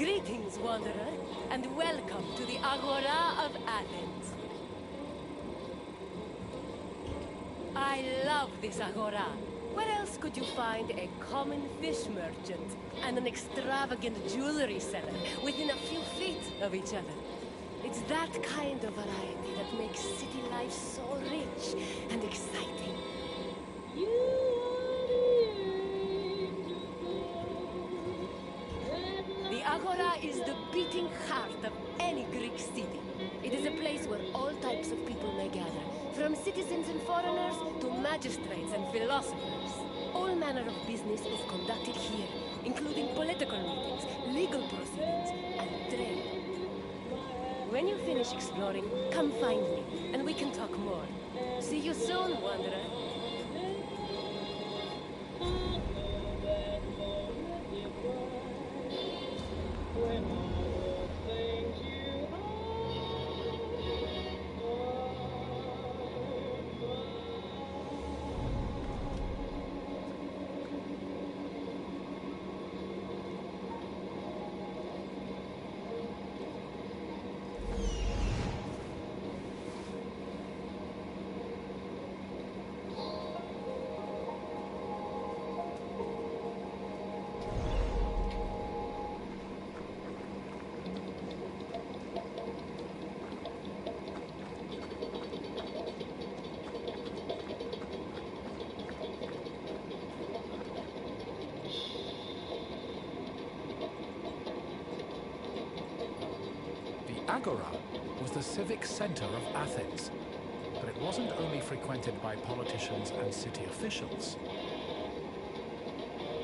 Greetings, wanderer, and welcome to the Agora of Athens. I love this Agora. Where else could you find a common fish merchant and an extravagant jewelry seller within a few feet of each other? It's that kind of variety that makes city life so rich and exciting. The Agora is the beating heart of any Greek city. It is a place where all types of people may gather, from citizens and foreigners to magistrates and philosophers. All manner of business is conducted here, including political meetings, legal proceedings, and trade. When you finish exploring, come find me, and we can talk more. See you soon, wanderer. Agora was the civic center of Athens, but it wasn't only frequented by politicians and city officials.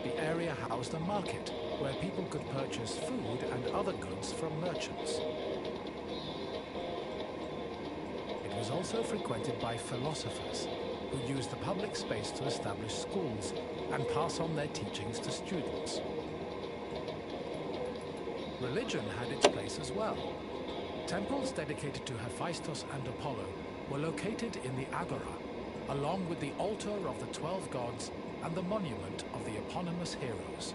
The area housed a market where people could purchase food and other goods from merchants. It was also frequented by philosophers who used the public space to establish schools and pass on their teachings to students. Religion had its place as well. Temples dedicated to Hephaestus and Apollo were located in the Agora, along with the altar of the 12 gods and the monument of the eponymous heroes.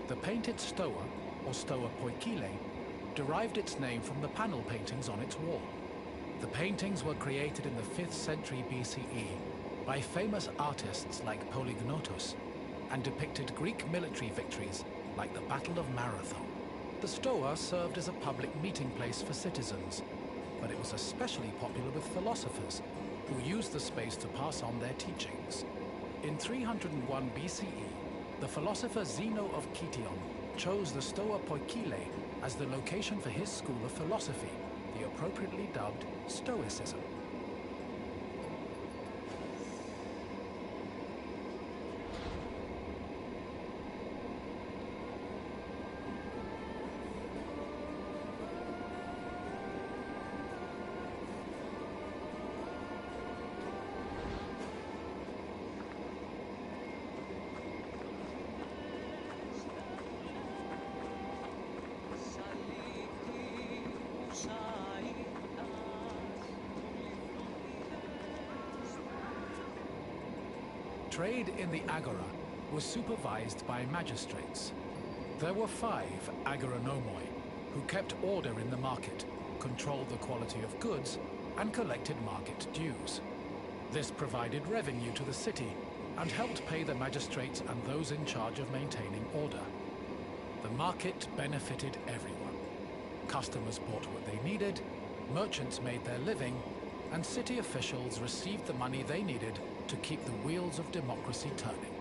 The painted stoa, or stoa poikile, derived its name from the panel paintings on its wall. The paintings were created in the 5th century BCE by famous artists like Polygnotus and depicted Greek military victories like the Battle of Marathon. The stoa served as a public meeting place for citizens, but it was especially popular with philosophers who used the space to pass on their teachings. In 301 BCE, the philosopher Zeno of Kition chose the Stoa Poikile as the location for his school of philosophy, the appropriately dubbed Stoicism. Trade in the Agora was supervised by magistrates. There were 5 agoranomoi who kept order in the market, controlled the quality of goods, and collected market dues. This provided revenue to the city and helped pay the magistrates and those in charge of maintaining order. The market benefited everyone. Customers bought what they needed, merchants made their living, and city officials received the money they needed to keep the wheels of democracy turning.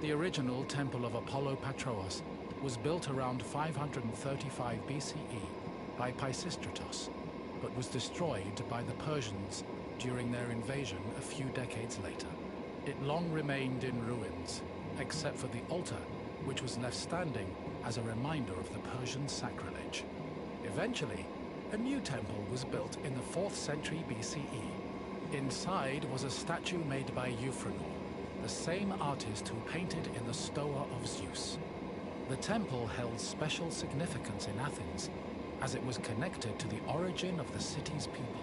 The original Temple of Apollo Patroclus was built around 535 BCE by Pisistratos, but was destroyed by the Persians during their invasion a few decades later. It long remained in ruins, except for the altar, which was left standing as a reminder of the Persian sacrilege. Eventually, a new temple was built in the 4th century BCE. Inside was a statue made by Euphranor, the same artist who painted in the Stoa of Zeus. The temple held special significance in Athens, as it was connected to the origin of the city's people.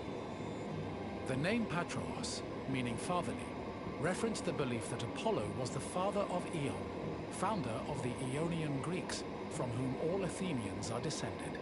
The name Patroclus, meaning fatherly, referenced the belief that Apollo was the father of Aeon, founder of the Aeonian Greeks, from whom all Athenians are descended.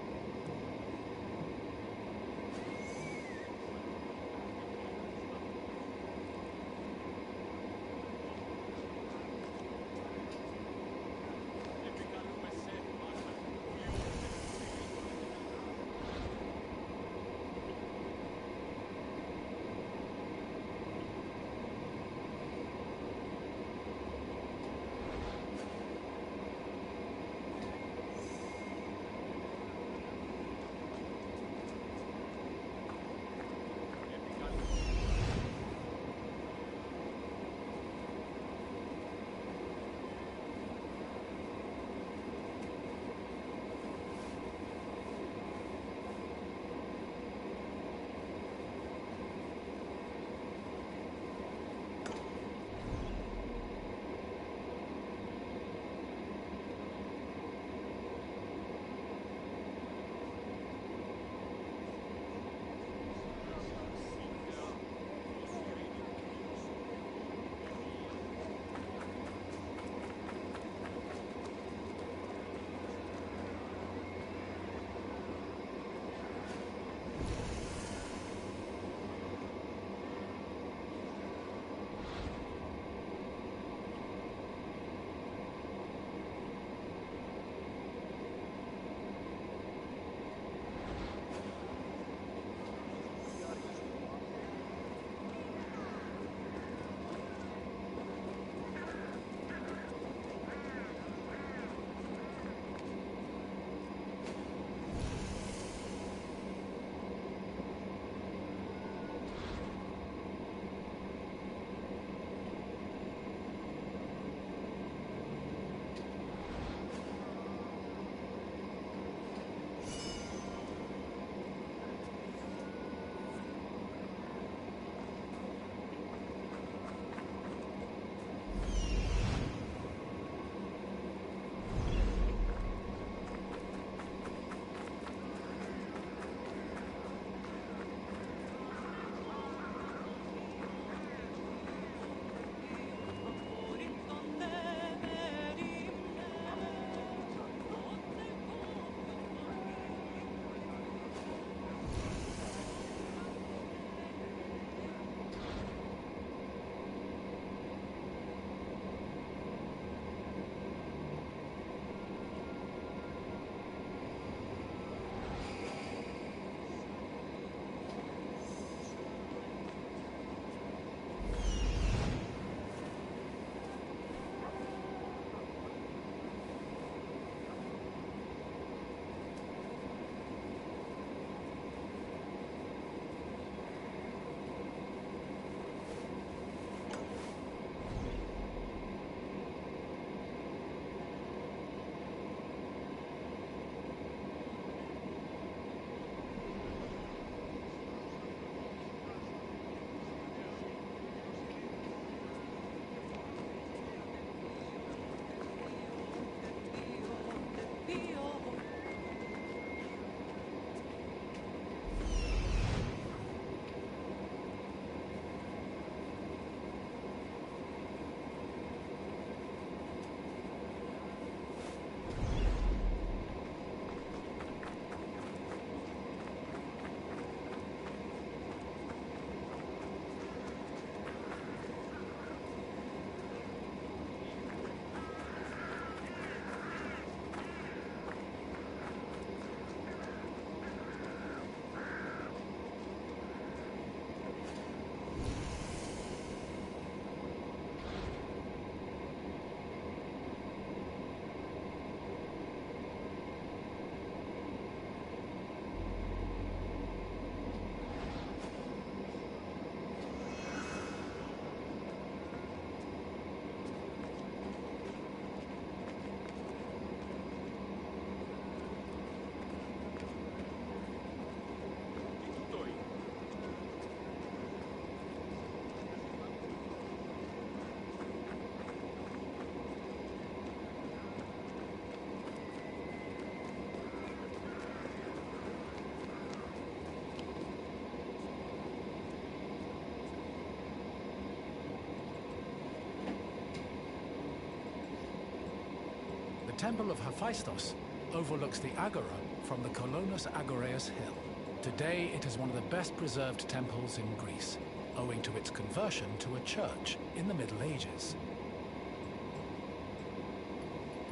temple of Hephaestus overlooks the Agora from the Colonus Agoreus hill. Today, it is one of the best preserved temples in Greece, owing to its conversion to a church in the Middle Ages.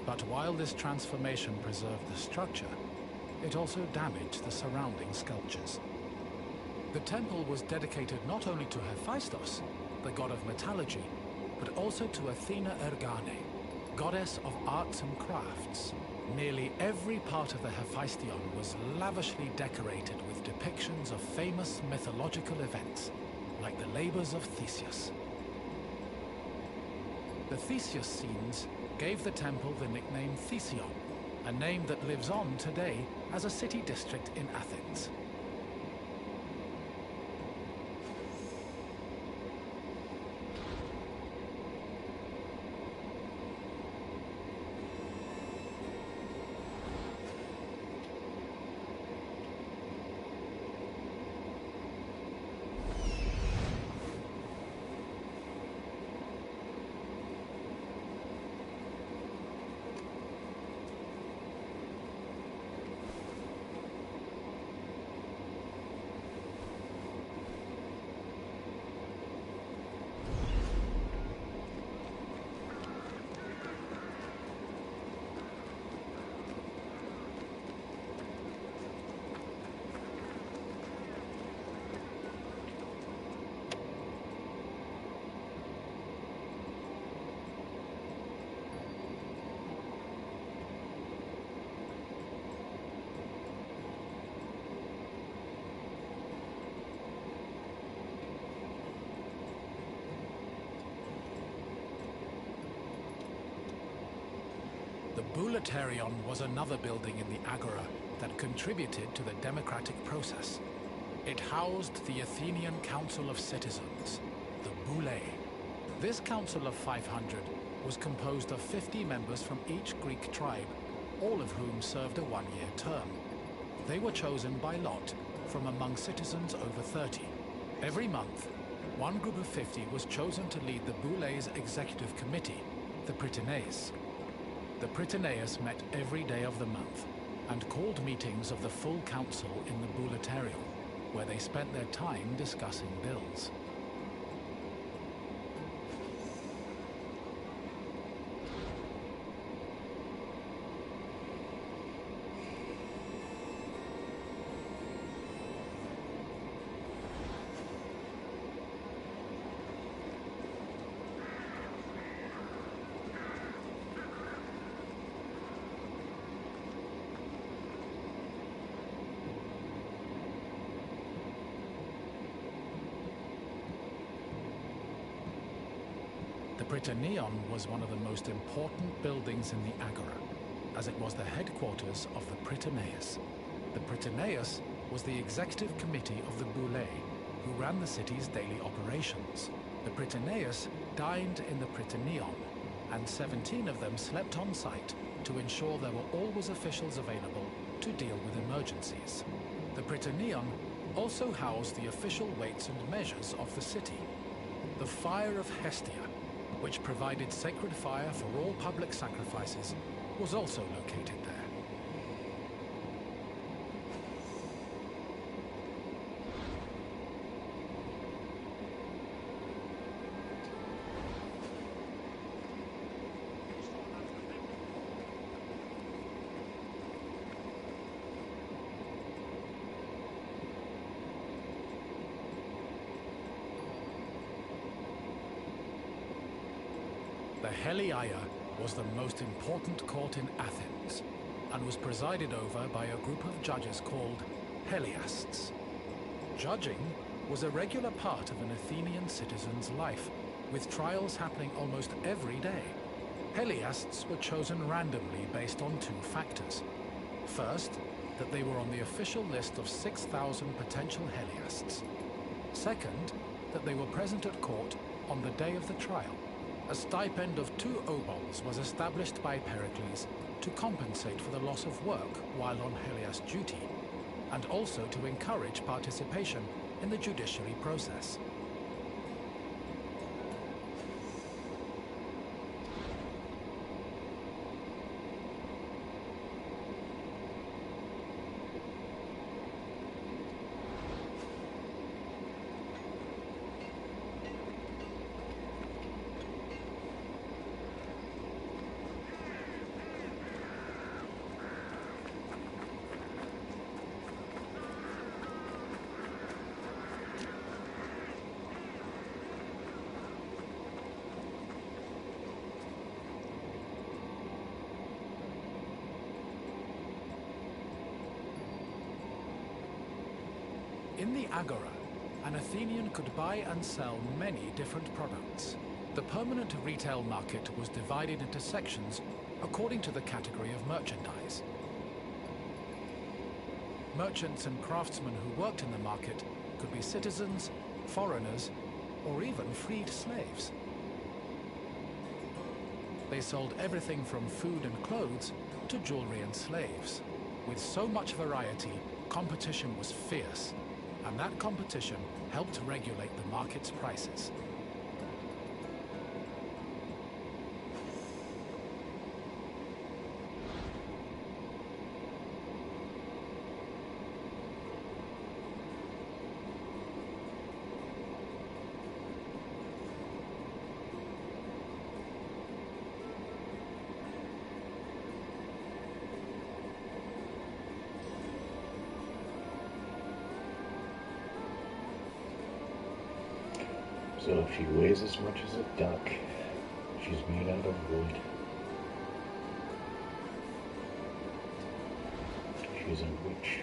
But while this transformation preserved the structure, it also damaged the surrounding sculptures. The temple was dedicated not only to Hephaestus, the god of metallurgy, but also to Athena Ergane, goddess of arts and crafts. Nearly every part of the Hephaestion was lavishly decorated with depictions of famous mythological events, like the labors of Theseus. The Theseus scenes gave the temple the nickname Thesion, a name that lives on today as a city district in Athens. The Boulaterion was another building in the Agora that contributed to the democratic process. It housed the Athenian Council of Citizens, the Boulé. This council of 500 was composed of 50 members from each Greek tribe, all of whom served a one-year term. They were chosen by lot from among citizens over 30. Every month, one group of 50 was chosen to lead the Boulé's executive committee, the Prytaneis. The Prytaneis met every day of the month and called meetings of the full council in the Boulaterion, where they spent their time discussing bills. The Prytaneon was one of the most important buildings in the Agora, as it was the headquarters of the Prytaneis. The Prytaneis was the executive committee of the Boulé, who ran the city's daily operations. The Prytaneis dined in the Prytaneon, and 17 of them slept on site to ensure there were always officials available to deal with emergencies. The Prytaneon also housed the official weights and measures of the city. The Fire of Hestia, which provided sacred fire for all public sacrifices, was also located there. The Heliaia was the most important court in Athens and was presided over by a group of judges called Heliasts. Judging was a regular part of an Athenian citizen's life, with trials happening almost every day. Heliasts were chosen randomly based on two factors. First, that they were on the official list of 6,000 potential Heliasts. Second, that they were present at court on the day of the trial. A stipend of 2 obols was established by Pericles to compensate for the loss of work while on Heliast duty, and also to encourage participation in the judiciary process. In the agora, an Athenian could buy and sell many different products. The permanent retail market was divided into sections according to the category of merchandise. Merchants and craftsmen who worked in the market could be citizens, foreigners, or even freed slaves. They sold everything from food and clothes to jewelry and slaves. With so much variety, competition was fierce, and that competition helped regulate the market's prices. So if she weighs as much as a duck, she's made out of wood. She's a witch.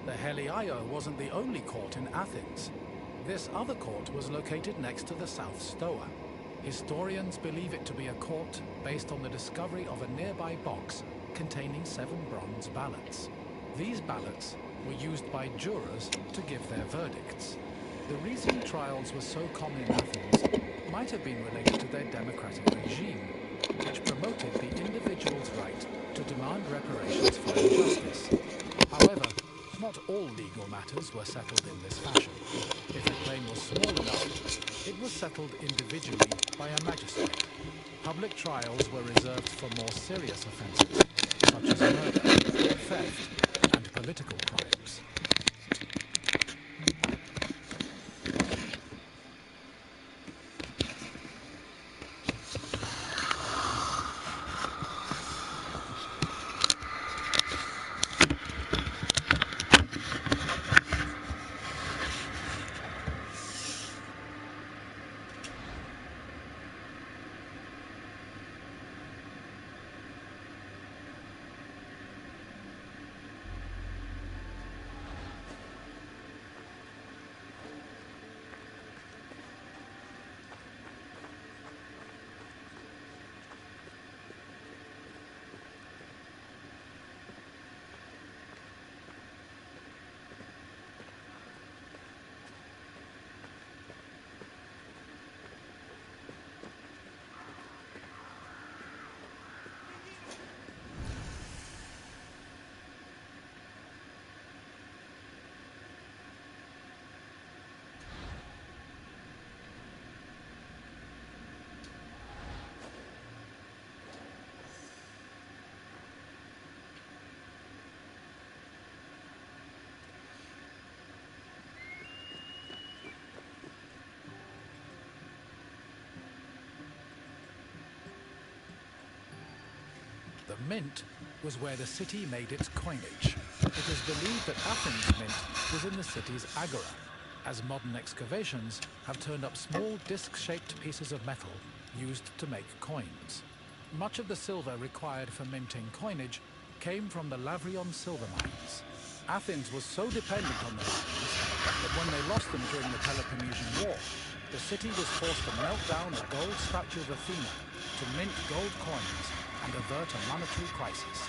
The Heliaia wasn't the only court in Athens. This other court was located next to the South Stoa. Historians believe it to be a court based on the discovery of a nearby box containing 7 bronze ballots. These ballots were used by jurors to give their verdicts. The reason trials were so common in Athens might have been related to their democratic regime, which promoted the individual's right to demand reparations for injustice. However, not all legal matters were settled in this fashion. If a claim was small enough, it was settled individually by a magistrate. Public trials were reserved for more serious offences, such as murder, theft, and political crimes. The mint was where the city made its coinage. It is believed that Athens' mint was in the city's agora, as modern excavations have turned up small disc-shaped pieces of metal used to make coins. Much of the silver required for minting coinage came from the Lavrion silver mines. Athens was so dependent on the mines that when they lost them during the Peloponnesian War, the city was forced to melt down a gold statue of Athena to mint gold coins and avert a monetary crisis.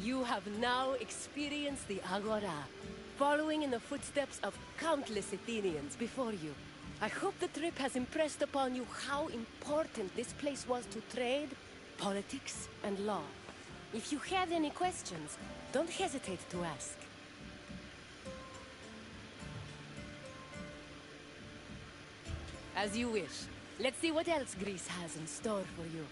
You have now experienced the Agora, following in the footsteps of countless Athenians before you. I hope the trip has impressed upon you how important this place was to trade, politics, and law. If you have any questions, don't hesitate to ask. As you wish. Let's see what else Greece has in store for you.